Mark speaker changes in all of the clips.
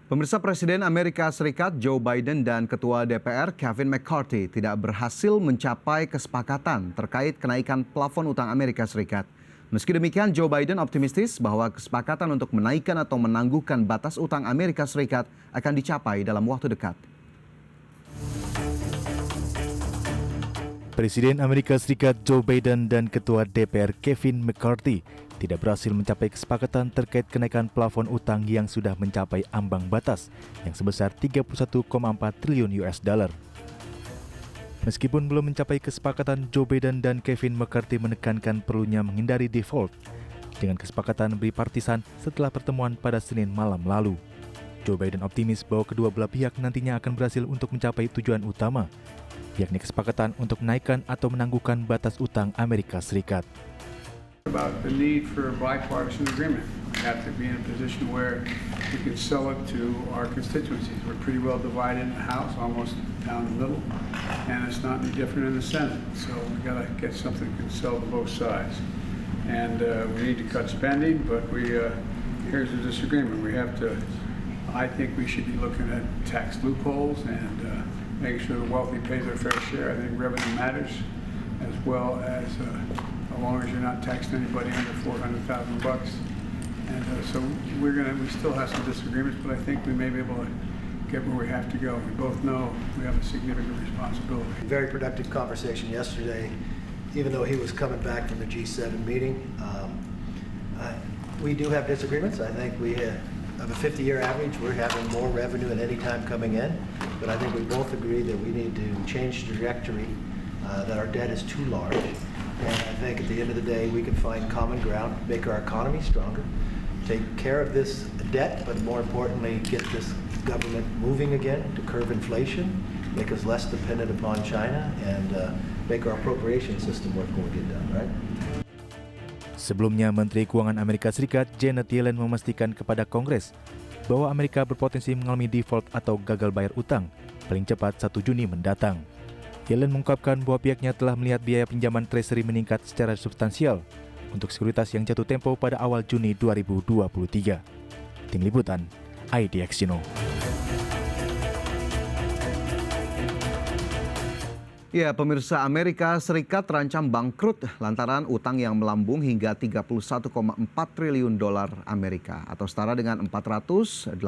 Speaker 1: Pemirsa, Presiden Amerika Serikat Joe Biden dan Ketua DPR Kevin McCarthy tidak berhasil mencapai kesepakatan terkait kenaikan plafon utang Amerika Serikat. Meski demikian, Joe Biden optimistis bahwa kesepakatan untuk menaikkan atau menangguhkan batas utang Amerika Serikat akan dicapai dalam waktu dekat.
Speaker 2: Presiden Amerika Serikat Joe Biden dan Ketua DPR Kevin McCarthy tidak berhasil mencapai kesepakatan terkait kenaikan plafon utang yang sudah mencapai ambang batas yang sebesar 31,4 triliun US dollar. Meskipun belum mencapai kesepakatan, Joe Biden dan Kevin McCarthy menekankan perlunya menghindari default dengan kesepakatan bipartisan setelah pertemuan pada Senin malam lalu. Joe Biden optimis bahwa kedua belah pihak nantinya akan berhasil untuk mencapai tujuan utama, yakni kesepakatan untuk menaikkan atau menangguhkan batas utang Amerika Serikat.
Speaker 3: About the need for a bipartisan agreement. We have to be in a position where we can sell it to our constituencies. We're pretty well divided in the House, almost down the middle, and it's not any different in the Senate. So we got to get something that can sell to both sides. And we need to cut spending, but here's the disagreement. I think we should be looking at tax loopholes and making sure the wealthy pay their fair share. I think revenue matters, as well as as long as you're not taxing anybody under $400,000. And so we still have some disagreements, but I think we may be able to get where we have to go. We both know we have a significant responsibility.
Speaker 4: Very productive conversation yesterday, even though he was coming back from the G7 meeting. We do have disagreements. I think we have a 50-year average. We're having more revenue at any time coming in, but I think we both agree that we need to change the trajectory, that our debt is too large. And I think at the end of the day, we can find common ground, make our economy stronger, take care of this debt, but more importantly, get this government moving again to curb inflation, make us less dependent upon China, and make our appropriation system work when we get done, right?
Speaker 2: Sebelumnya, Menteri Keuangan Amerika Serikat Janet Yellen memastikan kepada Kongres bahwa Amerika berpotensi mengalami default atau gagal bayar utang paling cepat 1 Juni mendatang. Yellen mengungkapkan bahwa pihaknya telah melihat biaya pinjaman Treasury meningkat secara substansial untuk sekuritas yang jatuh tempo pada awal Juni 2023. Tim Liputan, IDX.
Speaker 1: Ya, pemirsa, Amerika Serikat terancam bangkrut lantaran utang yang melambung hingga 31,4 triliun dolar Amerika atau setara dengan 483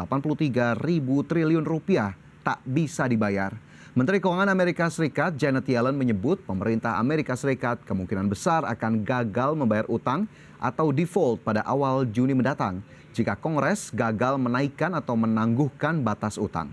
Speaker 1: ribu triliun rupiah tak bisa dibayar. Menteri Keuangan Amerika Serikat Janet Yellen menyebut pemerintah Amerika Serikat kemungkinan besar akan gagal membayar utang atau default pada awal Juni mendatang jika Kongres gagal menaikkan atau menangguhkan batas utang.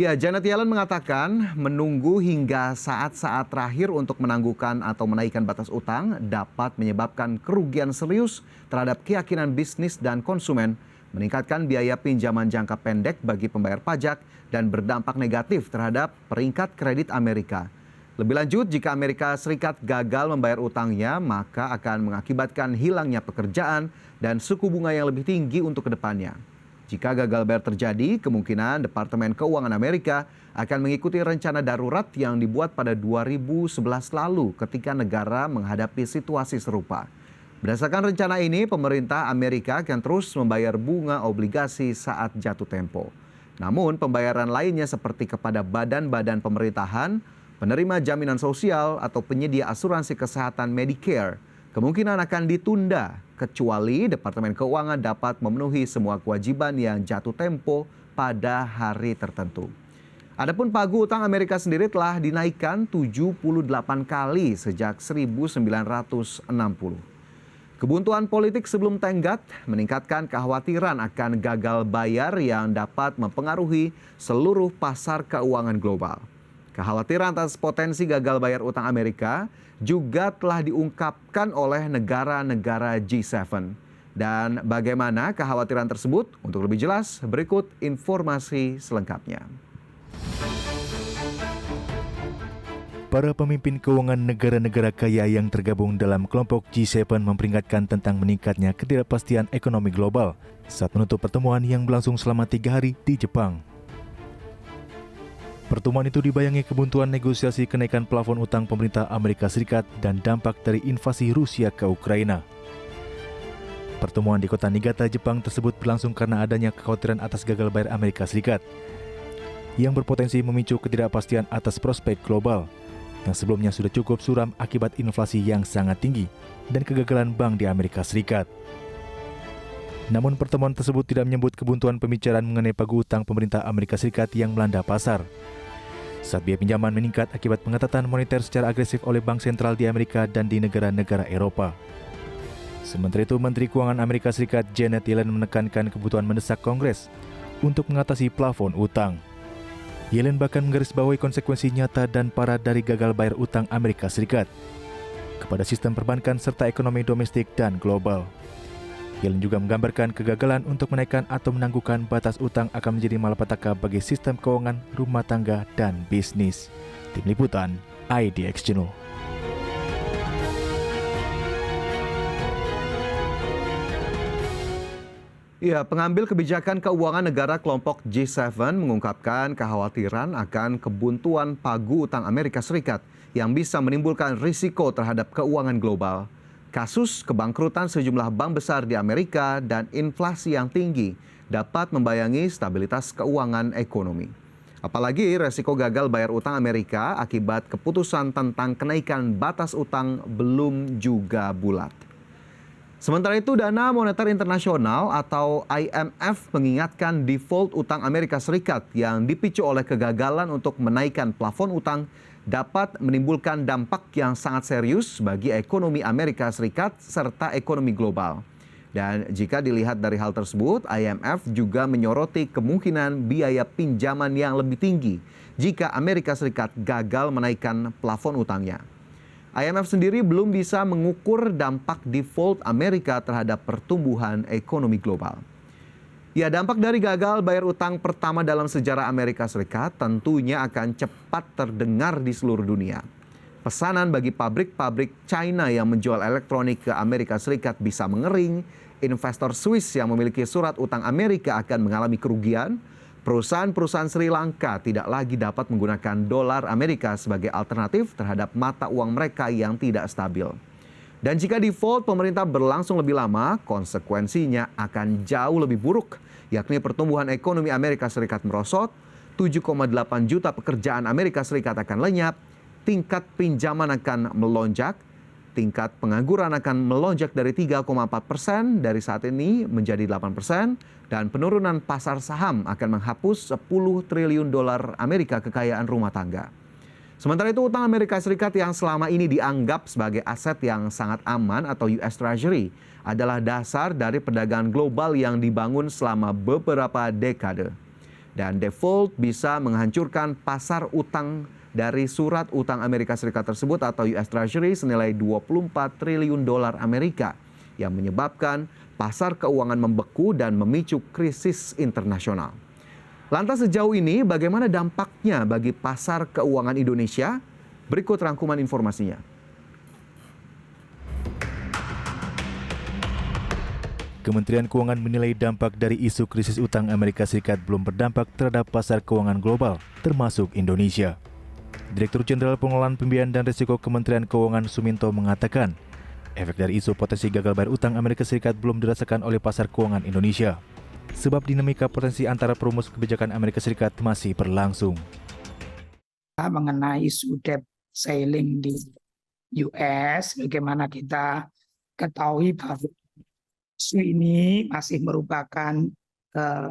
Speaker 1: Ya, Janet Yellen mengatakan menunggu hingga saat-saat terakhir untuk menangguhkan atau menaikkan batas utang dapat menyebabkan kerugian serius terhadap keyakinan bisnis dan konsumen, meningkatkan biaya pinjaman jangka pendek bagi pembayar pajak, dan berdampak negatif terhadap peringkat kredit Amerika. Lebih lanjut, jika Amerika Serikat gagal membayar utangnya, maka akan mengakibatkan hilangnya pekerjaan dan suku bunga yang lebih tinggi untuk kedepannya. Jika gagal bayar terjadi, kemungkinan Departemen Keuangan Amerika akan mengikuti rencana darurat yang dibuat pada 2011 lalu ketika negara menghadapi situasi serupa. Berdasarkan rencana ini, pemerintah Amerika akan terus membayar bunga obligasi saat jatuh tempo. Namun, pembayaran lainnya seperti kepada badan-badan pemerintahan, penerima jaminan sosial, atau penyedia asuransi kesehatan Medicare, kemungkinan akan ditunda, kecuali Departemen Keuangan dapat memenuhi semua kewajiban yang jatuh tempo pada hari tertentu. Adapun pagu utang Amerika sendiri telah dinaikkan 78 kali sejak 1960. Kebuntuan politik sebelum tenggat meningkatkan kekhawatiran akan gagal bayar yang dapat mempengaruhi seluruh pasar keuangan global. Kekhawatiran atas potensi gagal bayar utang Amerika juga telah diungkapkan oleh negara-negara G7. Dan bagaimana kekhawatiran tersebut? Untuk lebih jelas, berikut informasi selengkapnya.
Speaker 2: Para pemimpin keuangan negara-negara kaya yang tergabung dalam kelompok G7 memperingatkan tentang meningkatnya ketidakpastian ekonomi global saat menutup pertemuan yang berlangsung selama 3 hari di Jepang. Pertemuan itu dibayangi kebuntuan negosiasi kenaikan plafon utang pemerintah Amerika Serikat dan dampak dari invasi Rusia ke Ukraina. Pertemuan di kota Niigata, Jepang tersebut berlangsung karena adanya kekhawatiran atas gagal bayar Amerika Serikat yang berpotensi memicu ketidakpastian atas prospek global yang sebelumnya sudah cukup suram akibat inflasi yang sangat tinggi dan kegagalan bank di Amerika Serikat. Namun pertemuan tersebut tidak menyebut kebuntuan pembicaraan mengenai pagu utang pemerintah Amerika Serikat yang melanda pasar. Saat biaya pinjaman meningkat akibat pengetatan moneter secara agresif oleh bank sentral di Amerika dan di negara-negara Eropa. Sementara itu, Menteri Keuangan Amerika Serikat Janet Yellen menekankan kebutuhan mendesak Kongres untuk mengatasi plafon utang. Yellen bahkan menggarisbawahi konsekuensi nyata dan parah dari gagal bayar utang Amerika Serikat kepada sistem perbankan serta ekonomi domestik dan global. Yellen juga menggambarkan kegagalan untuk menaikkan atau menangguhkan batas utang akan menjadi malapetaka bagi sistem keuangan, rumah tangga, dan bisnis. Tim Liputan, IDX Channel.
Speaker 1: Ya, pengambil kebijakan keuangan negara kelompok G7 mengungkapkan kekhawatiran akan kebuntuan pagu utang Amerika Serikat yang bisa menimbulkan risiko terhadap keuangan global. Kasus kebangkrutan sejumlah bank besar di Amerika dan inflasi yang tinggi dapat membayangi stabilitas keuangan ekonomi. Apalagi resiko gagal bayar utang Amerika akibat keputusan tentang kenaikan batas utang belum juga bulat. Sementara itu, Dana Moneter Internasional atau IMF mengingatkan default utang Amerika Serikat yang dipicu oleh kegagalan untuk menaikkan plafon utang dapat menimbulkan dampak yang sangat serius bagi ekonomi Amerika Serikat serta ekonomi global. Dan jika dilihat dari hal tersebut, IMF juga menyoroti kemungkinan biaya pinjaman yang lebih tinggi jika Amerika Serikat gagal menaikkan plafon utangnya. IMF sendiri belum bisa mengukur dampak default Amerika terhadap pertumbuhan ekonomi global. Ya, dampak dari gagal bayar utang pertama dalam sejarah Amerika Serikat tentunya akan cepat terdengar di seluruh dunia. Pesanan bagi pabrik-pabrik China yang menjual elektronik ke Amerika Serikat bisa mengering, investor Swiss yang memiliki surat utang Amerika akan mengalami kerugian, perusahaan-perusahaan Sri Lanka tidak lagi dapat menggunakan dolar Amerika sebagai alternatif terhadap mata uang mereka yang tidak stabil. Dan jika default pemerintah berlangsung lebih lama, konsekuensinya akan jauh lebih buruk, yakni pertumbuhan ekonomi Amerika Serikat merosot, 7,8 juta pekerjaan Amerika Serikat akan lenyap, tingkat pinjaman akan melonjak, tingkat pengangguran akan melonjak dari 3,4% dari saat ini menjadi 8%, dan penurunan pasar saham akan menghapus 10 triliun dolar Amerika kekayaan rumah tangga. Sementara itu, utang Amerika Serikat yang selama ini dianggap sebagai aset yang sangat aman atau US Treasury adalah dasar dari perdagangan global yang dibangun selama beberapa dekade. Dan default bisa menghancurkan pasar utang dari surat utang Amerika Serikat tersebut atau US Treasury senilai 24 triliun dolar Amerika yang menyebabkan pasar keuangan membeku dan memicu krisis internasional. Lantas sejauh ini bagaimana dampaknya bagi pasar keuangan Indonesia? Berikut rangkuman informasinya.
Speaker 2: Kementerian Keuangan menilai dampak dari isu krisis utang Amerika Serikat belum berdampak terhadap pasar keuangan global, termasuk Indonesia. Direktur Jenderal Pengelolaan Pembiayaan dan Risiko Kementerian Keuangan Suminto mengatakan, efek dari isu potensi gagal bayar utang Amerika Serikat belum dirasakan oleh pasar keuangan Indonesia, sebab dinamika potensi antara perumus kebijakan Amerika Serikat masih berlangsung.
Speaker 5: Mengenai isu debt ceiling di US, bagaimana kita ketahui bahwa isu ini masih merupakan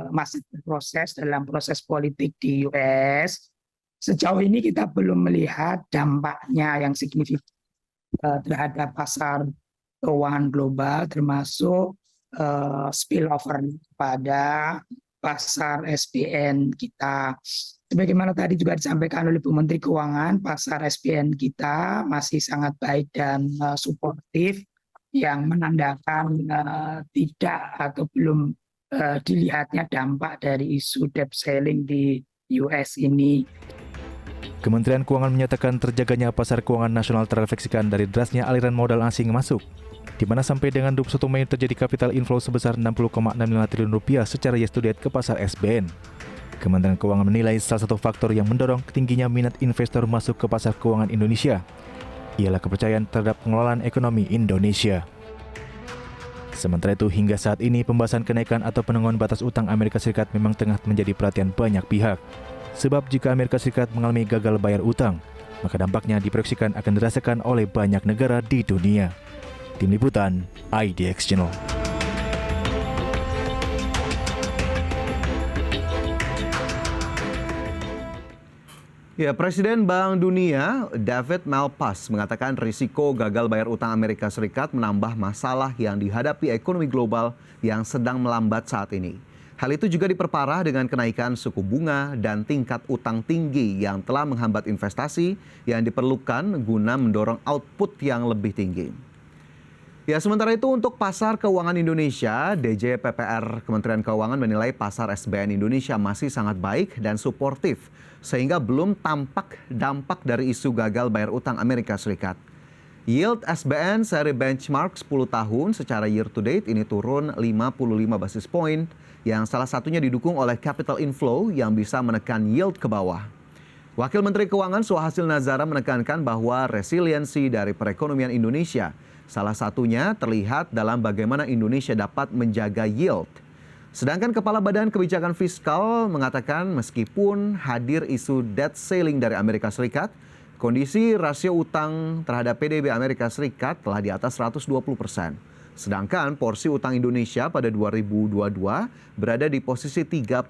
Speaker 5: masih berproses dalam proses politik di US. Sejauh ini kita belum melihat dampaknya yang signifikan terhadap pasar keuangan global, termasuk spillover pada pasar SBN kita. Sebagaimana tadi juga disampaikan oleh Bu Menteri Keuangan, pasar SBN kita masih sangat baik dan suportif, yang menandakan tidak atau belum dilihatnya dampak dari isu debt ceiling di US ini.
Speaker 2: Kementerian Keuangan menyatakan terjaganya pasar keuangan nasional terrefleksikan dari derasnya aliran modal asing masuk, di mana sampai dengan 21 Mei terjadi capital inflow sebesar 60,65 triliun rupiah secara year to date ke pasar SBN. Kementerian Keuangan menilai salah satu faktor yang mendorong tingginya minat investor masuk ke pasar keuangan Indonesia ialah kepercayaan terhadap pengelolaan ekonomi Indonesia. Sementara itu, hingga saat ini pembahasan kenaikan atau penangguhan batas utang Amerika Serikat memang tengah menjadi perhatian banyak pihak. Sebab jika Amerika Serikat mengalami gagal bayar utang, maka dampaknya diproyeksikan akan dirasakan oleh banyak negara di dunia. Tim Liputan, IDX Channel.
Speaker 1: Ya, Presiden Bank Dunia David Malpass mengatakan risiko gagal bayar utang Amerika Serikat menambah masalah yang dihadapi ekonomi global yang sedang melambat saat ini. Hal itu juga diperparah dengan kenaikan suku bunga dan tingkat utang tinggi yang telah menghambat investasi yang diperlukan guna mendorong output yang lebih tinggi. Ya, sementara itu untuk pasar keuangan Indonesia, DJ PPR Kementerian Keuangan menilai pasar SBN Indonesia masih sangat baik dan suportif, sehingga belum tampak dampak dari isu gagal bayar utang Amerika Serikat. Yield SBN seri benchmark 10 tahun secara year to date ini turun 55 basis point, yang salah satunya didukung oleh capital inflow yang bisa menekan yield ke bawah. Wakil Menteri Keuangan Suhasil Nazara menekankan bahwa resiliensi dari perekonomian Indonesia salah satunya terlihat dalam bagaimana Indonesia dapat menjaga yield. Sedangkan Kepala Badan Kebijakan Fiskal mengatakan meskipun hadir isu debt ceiling dari Amerika Serikat, kondisi rasio utang terhadap PDB Amerika Serikat telah di atas 120%. Sedangkan porsi utang Indonesia pada 2022 berada di posisi 39%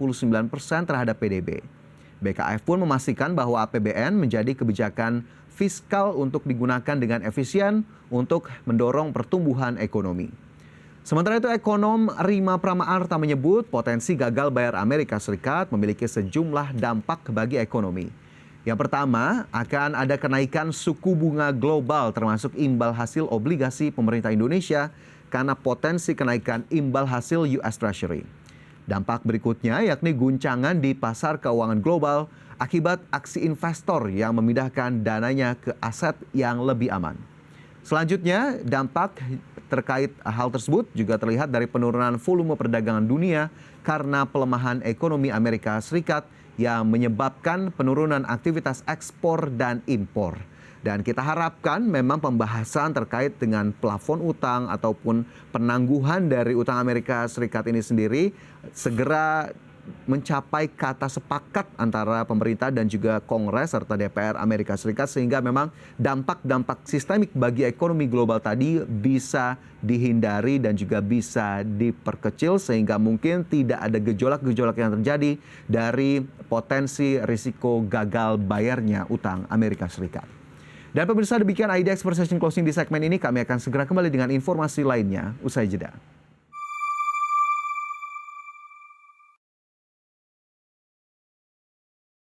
Speaker 1: terhadap PDB. BKF pun memastikan bahwa APBN menjadi kebijakan fiskal untuk digunakan dengan efisien untuk mendorong pertumbuhan ekonomi. Sementara itu, ekonom Rima Pramaarta menyebut potensi gagal bayar Amerika Serikat memiliki sejumlah dampak bagi ekonomi. Yang pertama, akan ada kenaikan suku bunga global termasuk imbal hasil obligasi pemerintah Indonesia karena potensi kenaikan imbal hasil US Treasury. Dampak berikutnya yakni guncangan di pasar keuangan global akibat aksi investor yang memindahkan dananya ke aset yang lebih aman. Selanjutnya, dampak terkait hal tersebut juga terlihat dari penurunan volume perdagangan dunia karena pelemahan ekonomi Amerika Serikat yang menyebabkan penurunan aktivitas ekspor dan impor. Dan kita harapkan memang pembahasan terkait dengan plafon utang ataupun penangguhan dari utang Amerika Serikat ini sendiri segera mencapai kata sepakat antara pemerintah dan juga Kongres serta DPR Amerika Serikat sehingga memang dampak-dampak sistemik bagi ekonomi global tadi bisa dihindari dan juga bisa diperkecil sehingga mungkin tidak ada gejolak-gejolak yang terjadi dari potensi risiko gagal bayarnya utang Amerika Serikat. Dan pemirsa, demikian IDX Precision Closing di segmen ini. Kami akan segera kembali dengan informasi lainnya usai jeda.